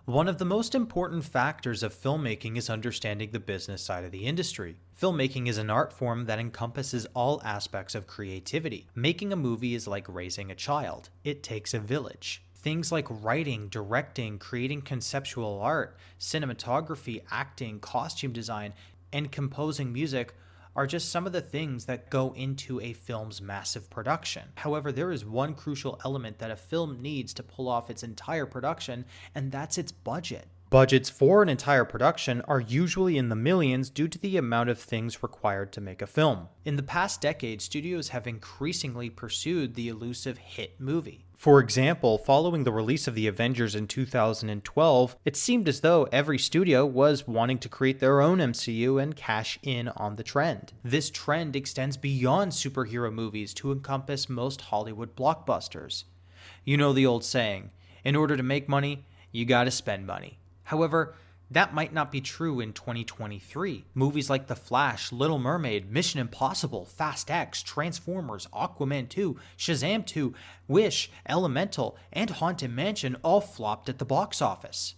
One of the most important factors of filmmaking is understanding the business side of the industry. Filmmaking is an art form that encompasses all aspects of creativity. Making a movie is like raising a child. It takes a village. Things like writing, directing, creating conceptual art, cinematography, acting, costume design, and composing music are just some of the things that go into a film's massive production. However, there is one crucial element that a film needs to pull off its entire production, and that's its budget. Budgets for an entire production are usually in the millions due to the amount of things required to make a film. In the past decade, studios have increasingly pursued the elusive hit movie. For example, following the release of The Avengers in 2012, it seemed as though every studio was wanting to create their own MCU and cash in on the trend. This trend extends beyond superhero movies to encompass most Hollywood blockbusters. You know the old saying, in order to make money, you gotta spend money. However, that might not be true in 2023. Movies like The Flash, Little Mermaid, Mission Impossible, Fast X, Transformers, Aquaman 2, Shazam 2, Wish, Elemental, and Haunted Mansion all flopped at the box office.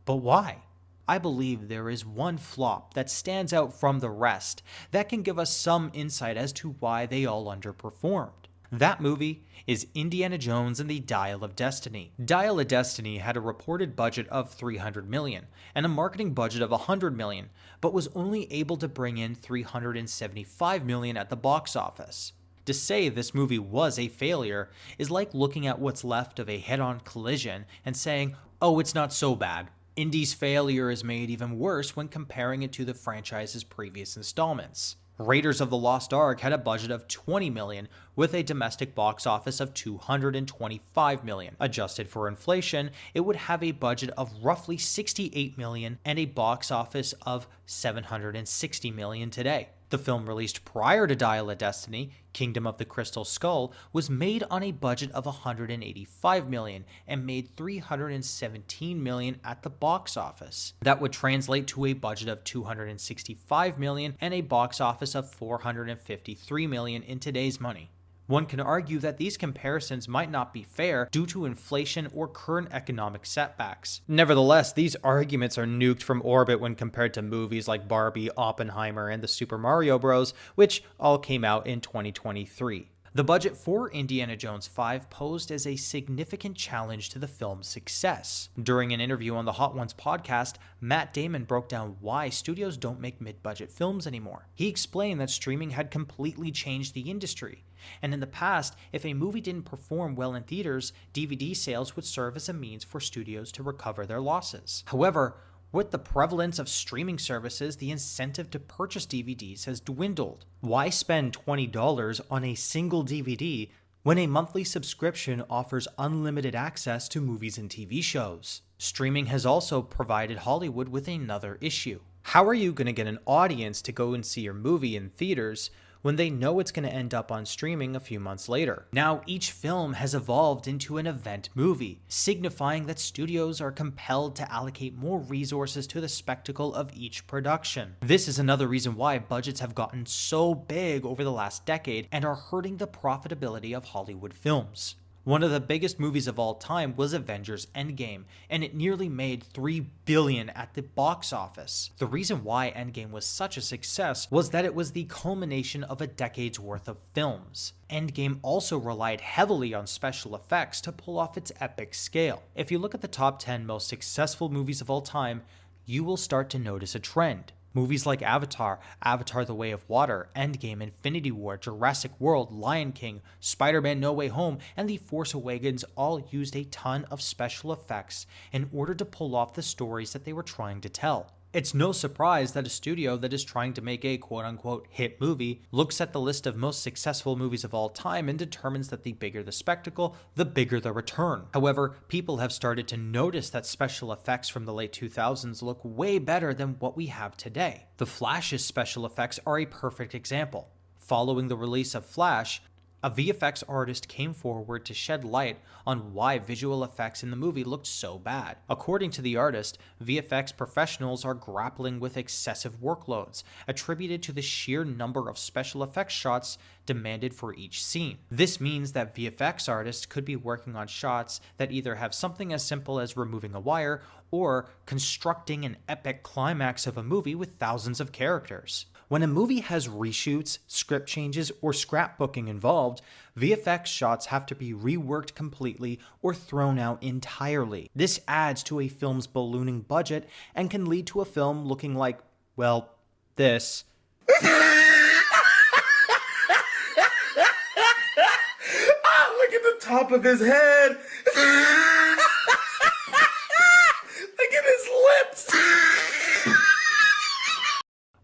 But why? I believe there is one flop that stands out from the rest that can give us some insight as to why they all underperformed. That movie is Indiana Jones and the Dial of Destiny. Dial of Destiny had a reported budget of $300 million and a marketing budget of $100 million, but was only able to bring in $375 million at the box office. To say this movie was a failure is like looking at what's left of a head-on collision and saying, oh, it's not so bad. Indy's failure is made even worse when comparing it to the franchise's previous installments. Raiders of the Lost Ark had a budget of $20 million with a domestic box office of $225 million. Adjusted for inflation, it would have a budget of roughly $68 million and a box office of $760 million today. The film released prior to Dial of Destiny, Kingdom of the Crystal Skull, was made on a budget of $185 million and made $317 million at the box office. That would translate to a budget of $265 million and a box office of $453 million in today's money. One can argue that these comparisons might not be fair due to inflation or current economic setbacks. Nevertheless, these arguments are nuked from orbit when compared to movies like Barbie, Oppenheimer, and the Super Mario Bros., which all came out in 2023. The budget for Indiana Jones 5 posed as a significant challenge to the film's success. During an interview on the Hot Ones podcast, Matt Damon broke down why studios don't make mid-budget films anymore. He explained that streaming had completely changed the industry, and in the past, if a movie didn't perform well in theaters, DVD sales would serve as a means for studios to recover their losses. However, with the prevalence of streaming services, the incentive to purchase DVDs has dwindled. Why spend $20 on a single DVD when a monthly subscription offers unlimited access to movies and TV shows? Streaming has also provided Hollywood with another issue. How are you going to get an audience to go and see your movie in theaters when they know it's going to end up on streaming a few months later? Now, each film has evolved into an event movie, signifying that studios are compelled to allocate more resources to the spectacle of each production. This is another reason why budgets have gotten so big over the last decade and are hurting the profitability of Hollywood films. One of the biggest movies of all time was Avengers Endgame, and it nearly made $3 billion at the box office. The reason why Endgame was such a success was that it was the culmination of a decade's worth of films. Endgame also relied heavily on special effects to pull off its epic scale. If you look at the top 10 most successful movies of all time, you will start to notice a trend. Movies like Avatar, Avatar The Way of Water, Endgame, Infinity War, Jurassic World, Lion King, Spider-Man No Way Home, and The Force Awakens all used a ton of special effects in order to pull off the stories that they were trying to tell. It's no surprise that a studio that is trying to make a quote-unquote hit movie looks at the list of most successful movies of all time and determines that the bigger the spectacle, the bigger the return. However, people have started to notice that special effects from the late 2000s look way better than what we have today. The Flash's special effects are a perfect example. Following the release of Flash, a VFX artist came forward to shed light on why visual effects in the movie looked so bad. According to the artist, VFX professionals are grappling with excessive workloads, attributed to the sheer number of special effects shots demanded for each scene. This means that VFX artists could be working on shots that either have something as simple as removing a wire or constructing an epic climax of a movie with thousands of characters. When a movie has reshoots, script changes, or scrapbooking involved, VFX shots have to be reworked completely or thrown out entirely. This adds to a film's ballooning budget and can lead to a film looking like, well, this. Look at the top of his head. Look at his lips.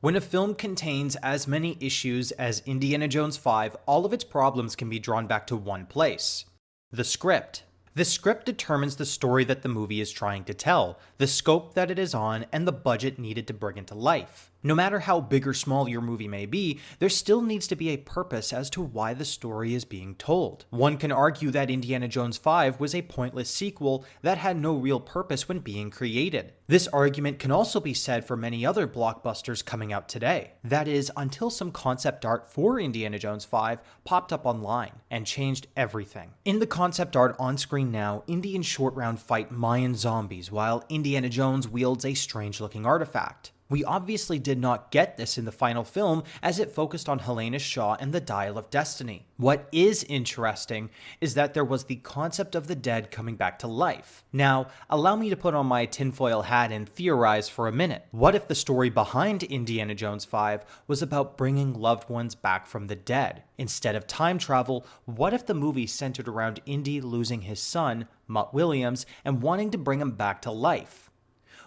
When a film contains as many issues as Indiana Jones 5, all of its problems can be drawn back to one place: the script. The script determines the story that the movie is trying to tell, the scope that it is on, and the budget needed to bring it to life. No matter how big or small your movie may be, there still needs to be a purpose as to why the story is being told. One can argue that Indiana Jones 5 was a pointless sequel that had no real purpose when being created. This argument can also be said for many other blockbusters coming out today. That is, until some concept art for Indiana Jones 5 popped up online and changed everything. In the concept art on screen now, Indy and Short Round fight Mayan zombies while Indiana Jones wields a strange-looking artifact. We obviously did not get this in the final film, as it focused on Helena Shaw and the Dial of Destiny. What is interesting is that there was the concept of the dead coming back to life. Now, allow me to put on my tinfoil hat and theorize for a minute. What if the story behind Indiana Jones 5 was about bringing loved ones back from the dead? Instead of time travel, what if the movie centered around Indy losing his son, Mutt Williams, and wanting to bring him back to life?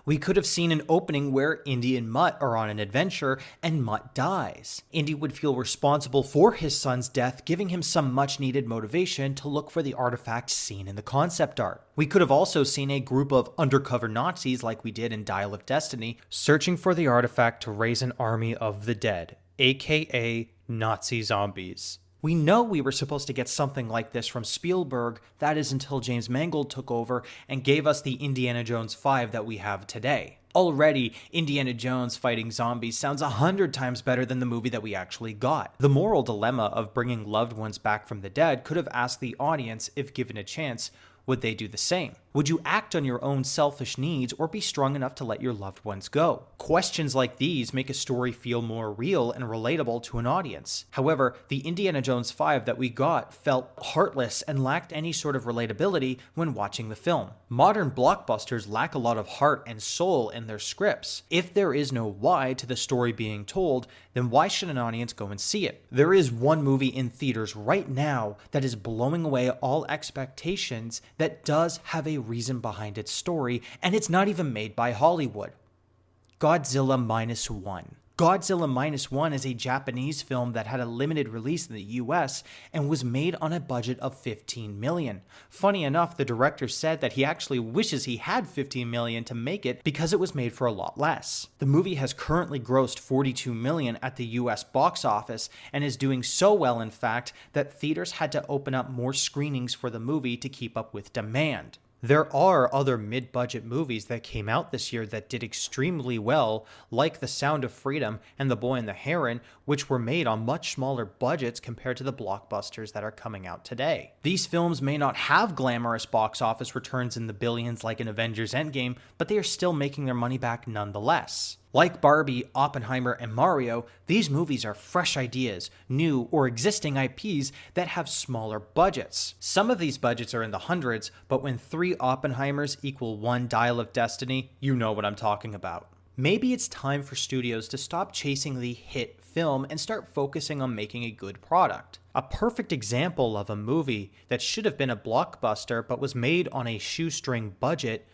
We could have seen an opening where Indy and Mutt are on an adventure and Mutt dies. Indy would feel responsible for his son's death, giving him some much needed motivation to look for the artifact seen in the concept art. We could have also seen a group of undercover Nazis like we did in Dial of Destiny, searching for the artifact to raise an army of the dead, aka Nazi zombies. We know we were supposed to get something like this from Spielberg, that is until James Mangold took over and gave us the Indiana Jones 5 that we have today. Already, Indiana Jones fighting zombies sounds 100 times better than the movie that we actually got. The moral dilemma of bringing loved ones back from the dead could have asked the audience, if given a chance, would they do the same? Would you act on your own selfish needs or be strong enough to let your loved ones go? Questions like these make a story feel more real and relatable to an audience. However, the Indiana Jones 5 that we got felt heartless and lacked any sort of relatability when watching the film. Modern blockbusters lack a lot of heart and soul in their scripts. If there is no why to the story being told, then why should an audience go and see it? There is one movie in theaters right now that is blowing away all expectations that does have a reason behind its story, and it's not even made by Hollywood. Godzilla Minus One. Godzilla Minus One is a Japanese film that had a limited release in the US and was made on a budget of $15 million. Funny enough, the director said that he actually wishes he had $15 million to make it because it was made for a lot less. The movie has currently grossed $42 million at the US box office and is doing so well, in fact, that theaters had to open up more screenings for the movie to keep up with demand. There are other mid-budget movies that came out this year that did extremely well, like The Sound of Freedom and The Boy and the Heron, which were made on much smaller budgets compared to the blockbusters that are coming out today. These films may not have glamorous box office returns in the billions like an Avengers Endgame, but they are still making their money back nonetheless. Like Barbie, Oppenheimer, and Mario, these movies are fresh ideas, new or existing IPs that have smaller budgets. Some of these budgets are in the hundreds, but when 3 Oppenheimers equal 1 Dial of Destiny, you know what I'm talking about. Maybe it's time for studios to stop chasing the hit film and start focusing on making a good product. A perfect example of a movie that should have been a blockbuster but was made on a shoestring budget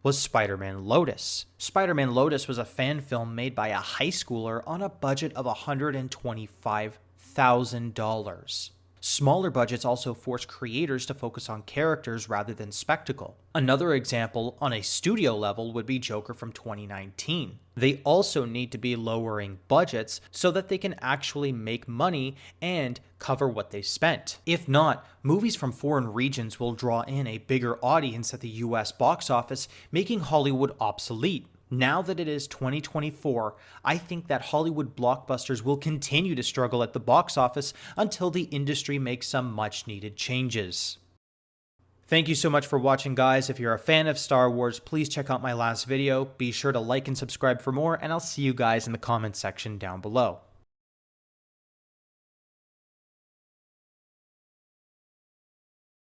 was Spider-Man Lotus. Spider-Man Lotus was a fan film made by a high schooler on a budget of $125,000. Smaller budgets also force creators to focus on characters rather than spectacle. Another example on a studio level would be Joker from 2019. They also need to be lowering budgets so that they can actually make money and cover what they spent. If not, movies from foreign regions will draw in a bigger audience at the US box office, making Hollywood obsolete. Now that it is 2024, I think that Hollywood blockbusters will continue to struggle at the box office until the industry makes some much needed changes. Thank you so much for watching, guys. If you're a fan of Star Wars, please check out my last video. Be sure to like and subscribe for more, and I'll see you guys in the comments section down below.